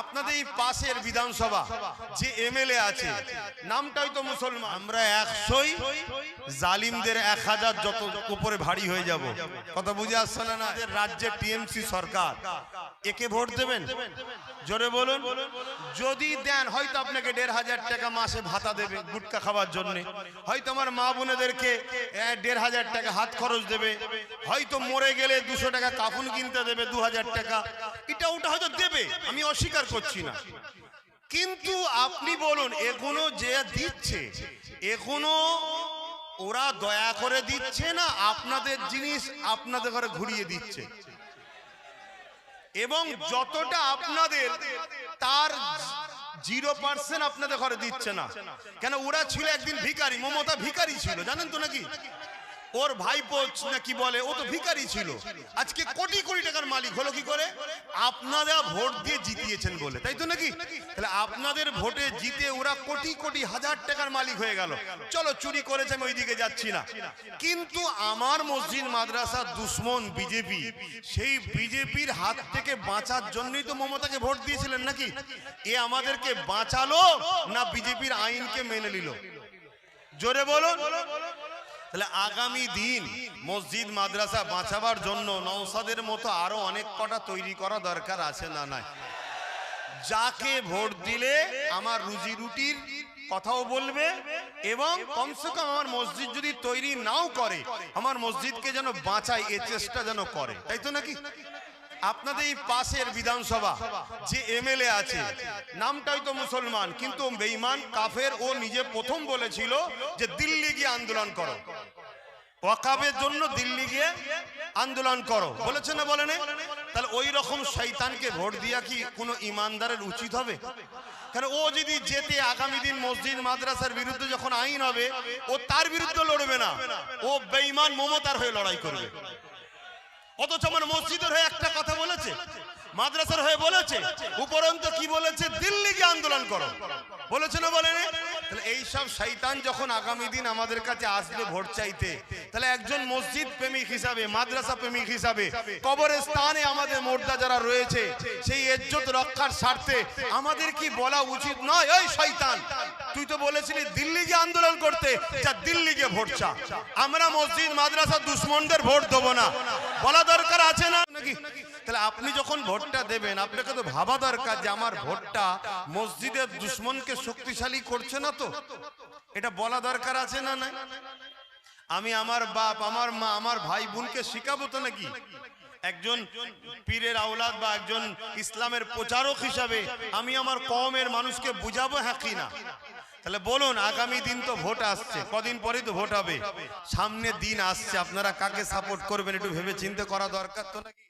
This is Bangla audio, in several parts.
আপনাদের এই পাশের বিধানসভা যে এমএলএ আছে নামটাই তো মুসলমান, আমরা 100ই জালিমদের 1000 যত উপরে ভারী হয়ে যাব। কথা বুঝে আসছে না? না, রাজ্যের টিএমসি সরকার, একে ভোট দেবেন? জোরে বলুন। যদি দেন হয়তো আপনাকে 1500 টাকা মাসে ভাতা দেবে গুটকা খাওয়ার জন্য, হয়তো আমার মা বোনেদেরকে 1500 টাকা হাত খরচ দেবে, হয়তো মরে গেলে 200 টাকা কাফন কিনতে দেবে, 2000 টাকা, এটা ওটা হয়তো দেবে, আমি অস্বীকার করছি না। কিন্তু আপনি বলুন এগুলো যে দিচ্ছে, এগুলো ওরা দয়া করে দিচ্ছে না আপনাদের জিনিস আপনাদের ঘরে ঘুরিয়ে দিচ্ছে? এবং যতটা আপনাদের তার 0% আপনাদের ঘরে দিচ্ছে না। কেন? ওরা ছিল একদিন ভিখারি, মমতা ভিখারি ছিল, জানেন তো নাকি? ওর ভাইপো না কি বলে, ও তো ভিখারি ছিল, আজকে কোটি কোটি টাকার মালিক হলো কি করে? আপনারা ভোট দিয়ে জিতিয়েছেন বলে, তাই তো নাকি? তাহলে আপনাদের ভোটে জিতে ওরা কোটি কোটি হাজার টাকার মালিক হয়ে গেল। চলো চুরি করেছে, আমি ওইদিকে যাচ্ছি না, কিন্তু আমার মসজিদ মাদ্রাসা দুশ্মন বিজেপি, সেই বিজেপির হাত থেকে বাঁচার জন্যই তো মমতাকে ভোট দিয়েছিলেন নাকি? এ আমাদেরকে বাঁচালো না বিজেপির আইনকে মেনে নিল? জোরে বলুন। তাহলে আগামী দিন মসজিদ মাদ্রাসা বাঁচাবার জন্য নওশাদের মতো আরো অনেক কটা তৈরি করা দরকার আছে না নাই? যাকে ভোট দিলে আমার রুজি রুটির কথাও বলবে, এবং কমসে কম আমার মসজিদ যদি তৈরি নাও করে আমার মসজিদকে যেন বাঁচায়, এ চেষ্টা যেন করে, তাই তো নাকি? আপনাদের এই পাশের বিধানসভা যে এমএলএ আছে নামটাই তো মুসলমান, কিন্তু বেঈমান কাফের। ও নিজে প্রথম বলেছিল যে দিল্লি গিয়ে আন্দোলন করো, ওয়াকাফের জন্য দিল্লি গিয়ে আন্দোলন করো, বলেছে না বলে না? তাহলে ওই রকম শয়তানকে ভোট দিয়া কি কোনো ইমানদারের উচিত হবে? কারণ ও যদি যেতে আগামী দিন মসজিদ মাদ্রাসার বিরুদ্ধে যখন আইন হবে, ও তার বিরুদ্ধে লড়বে না, ও বেঈমান মমতার হয়ে লড়াই করবে। অথচ আমার মসজিদের হয়ে একটা কথা বলেছে, মাদ্রাসার হয়ে বলেছে, উপরন্ত কি বলেছে? দিল্লিকে আন্দোলন করো, বলেছে না বলে? তাহলে এই সব শয়তান যখন আগামী দিন আমাদের কাছে আসবে ভোট চাইতে, তাহলে একজন মসজিদ প্রেমিক হিসাবে, মাদ্রাসা প্রেমিক হিসাবে, কবরস্থানে আমাদের মুর্দা যারা রয়েছে সেই ইজ্জত রক্ষার স্বার্থে আমাদের কি বলা উচিত নয়? এই শয়তান, তুই তো বলেছিলি দিল্লি গিয়ে আন্দোলন করতে, যা দিল্লি গিয়ে ভোট চা, আমরা মসজিদ মাদ্রাসা দুশ্মনদের ভোট দেবো না, বলা দরকার আছে না নাকি? তাহলে আপনি যখন ভোটটা দেবেন আপনাকে তো ভাবা দরকার যে আমার ভোটটা মসজিদের দুশ্মনকে শক্তিশালী করছে না তো, এটা বলা দরকার আছে না নাই? আমি আমার বাপ, আমার মা, আমার ভাই বোনকে শিখাবো তো নাকি? একজন পীরের আওলাদ বা একজন ইসলামের প্রচারক হিসাবে আমি আমার কওমের মানুষকে বুঝাবো, হ্যাঁ কি না? তাহলে বলুন, আগামী দিন তো ভোট আসছে, কদিন পরেই তো ভোট হবে, সামনে দিন আসছে, আপনারা কাকে সাপোর্ট করবেন একটু ভেবে চিন্তে করা দরকার তো নাকি?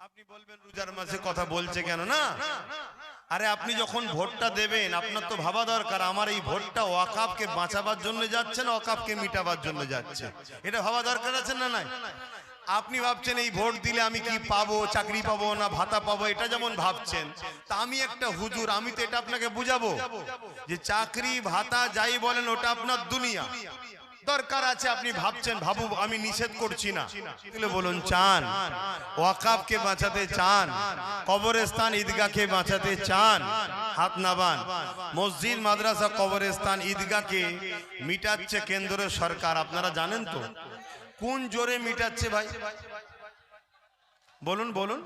আপনি বলবেন রোজার মাসে কথা বলছে কেন? না, আরে আপনি যখন ভোটটা দেবেন আপনার তো ভাবা দরকার আমার এই ভোটটা ওয়াকাফকে বাঁচাবার জন্য যাচ্ছে না ওয়াকাফকে মিটাবার জন্য যাচ্ছে, এটা ভাবা দরকার আছে না নাই? আপনি ভাবছেন এই ভোট দিলে আমি কি পাবো, চাকরি পাবো না ভাতা পাবো, এটা যেমন ভাবছেন, তা আমি একটা হুজুর, আমি তো এটা আপনাকে বুঝাবো যে চাকরি ভাতা যাই বলেন ওটা আপনার দুনিয়া, দরকার আছে আপনি ভাবছেন, ভাবু, আমি নিষেধ করছি না। তাহলে বলুন, চান ওয়াকাফকে বাঁচাতে চান, কবরস্থান ঈদগাহকে বাঁচাতে চান, হাত নাবান। মসজিদ মাদ্রাসা কবরস্থান ঈদগাহকে মিটাচ্ছে কেন্দ্রের সরকার, আপনারা জানেন তো? কোন জোরে মিটাচ্ছে ভাই? বলুন বলুন।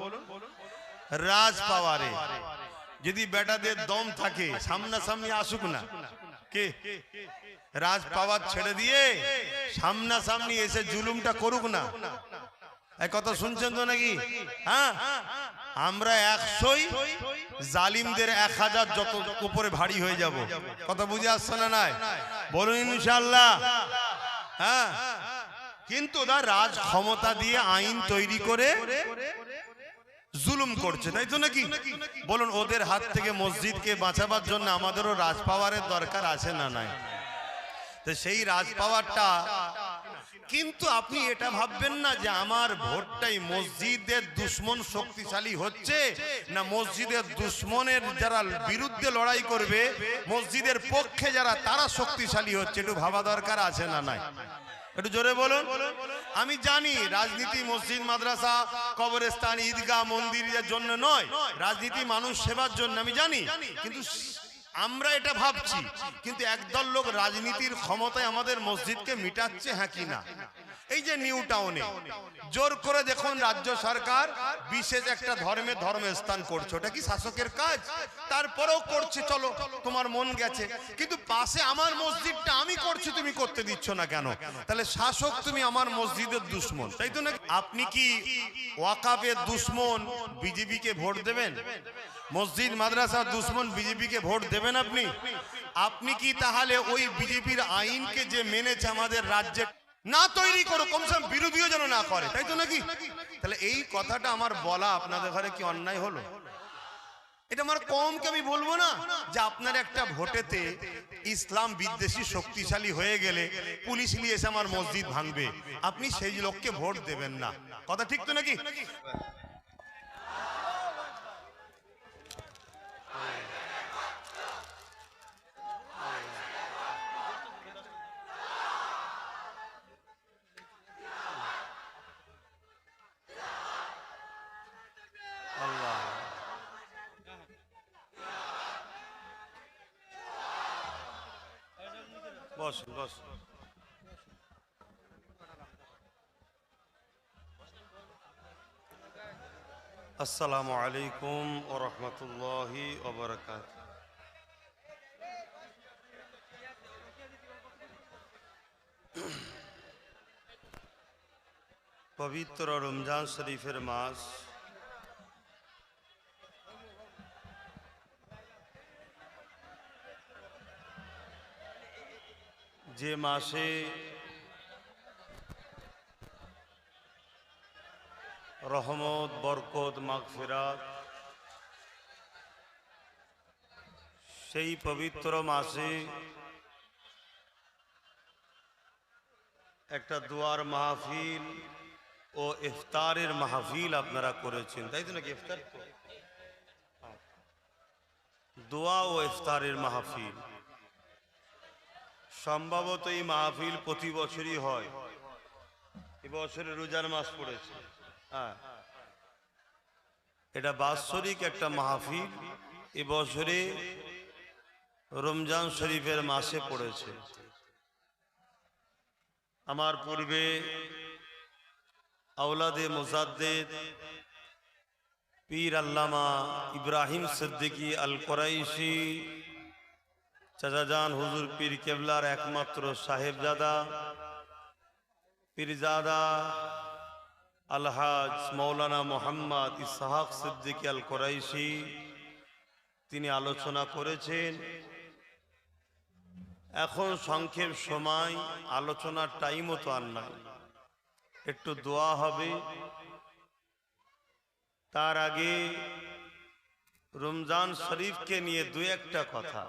রাজ পাওয়ারে। যদি বেটাদের দম থাকে সামনাসামনি আসুক না, কে রাজ পাওয়ার ছেড়ে দিয়ে সামনাসামনি এসে জুলুমটা করুক না। এই কথা শুনছেন তো নাকি? হ্যাঁ, আমরা 100ই জালিমদের 1000 যত উপরে ভারী হয়ে যাব। কথা বুঝে আসছে না নাই? বলুন ইনশাআল্লাহ। হ্যাঁ, কিন্তু ওরা রাজ ক্ষমতা দিয়ে আইন তৈরি করে জুলুম করছে, তাই তো নাকি? বলুন, ওদের হাত থেকে মসজিদকে বাঁচাবার জন্য আমাদেরও রাজ পাওয়ারের দরকার আছে না নাই? তো সেই রাজ পাওয়ারটা, কিন্তু আপনি এটা ভাববেন না যে আমার ভোটটাই মসজিদের দুশ্মন শক্তিশালী হচ্ছে না মসজিদের দুশ্মনের যারা বিরুদ্ধে লড়াই করবে, মসজিদের পক্ষে যারা, তারা শক্তিশালী হচ্ছে, একটু ভাবা দরকার আছে না নাই? একটু জোরে বলুন। আমি জানি রাজনীতি মসজিদ মাদ্রাসা কবরস্থান ঈদগাহ মন্দিরের জন্য নয়, রাজনীতি মানুষ সেবার জন্য, আমি জানি। কিন্তু আমরা এটা ভাবছি, কিন্তু একদল লোক রাজনীতির ক্ষমতায় আমাদের মসজিদকে মিটাচ্ছে, হ্যাঁ কি না? এই যে নিউ টাউনে জোর করে দেখুন রাজ্য সরকার বিশেষ একটা ধর্মের স্থান করছে, ওটা কি শাসকের কাজ? তারপরেও করছে, চলো তোমার মন গেছে, কিন্তু পাশে আমার মসজিদটা আমি করছি, তুমি করতে দিচ্ছ না কেন? তাহলে শাসক তুমি আমার মসজিদের দুশ্মন, তাই তো নাকি? আপনি কি ওয়াকাফের দুশ্মন বিজেপিকে ভোট দেবেন? মসজিদ মাদ্রাসার দুশ্মন বিজেপিকে ভোট দেবেন আপনি? আপনি কি তাহলে ওই বিজেপির আইনকে যে মেনেছে আমাদের রাজ্যে না তৈরি করো, কমসে কম বিরোধীও যেন না করে, তাই তো নাকি? তাহলে এই কথাটা আমার বলা আপনাদের ঘরে কি অন্যায় হলো? এটা আমার কমকে আমি বলবো না যে আপনার একটা ভোটেতে ইসলাম বিদ্বেষী শক্তিশালী হয়ে গেলে পুলিশ নিয়ে এসে আমার মসজিদ ভাঙবে, আপনি সেই লোককে ভোট দেবেন না, কথা ঠিক তো নাকি? বস বস। আসসালামু আলাইকুম ওয়া রাহমাতুল্লাহি ওয়া বারাকাতুহু। পবিত্র রমজান শরীফের মাস, যে মাসে রহমত বরকত মাগফিরাত, সেই পবিত্র মাসে একটা দোয়ার মাহফিল ও ইফতারের মাহফিল আপনারা করেছেন, তাই তো নাকি? ইফতার তো দোয়া ও ইফতারের মাহফিল, সম্ভবত এই মাহফিল প্রতি বছরই হয়। এবছরে রোজার মাস পড়েছে, হ্যাঁ, এটা বাৎসরিক একটা মাহফিল এবছরে রমজান শরীফের মাসে পড়েছে। আমার পূর্বে আওলাদে মুজাদ্দেদ পীর আল্লামা ইব্রাহিম সিদ্দিকী আল কুরাইশি চাচাজান হুজুর পীর কেবলার একমাত্র সাহেবজাদা পীরজাদা আলহাজ মৌলানা মোহাম্মদ ইসহাক সিদ্দিকী আল কুরাইশি তিনি আলোচনা করেছেন। এখন সংক্ষেপ সময়, আলোচনার টাইমও তো আর নাই, একটু দোয়া হবে। তার আগে রমজান শরীফকে নিয়ে দু একটা কথা।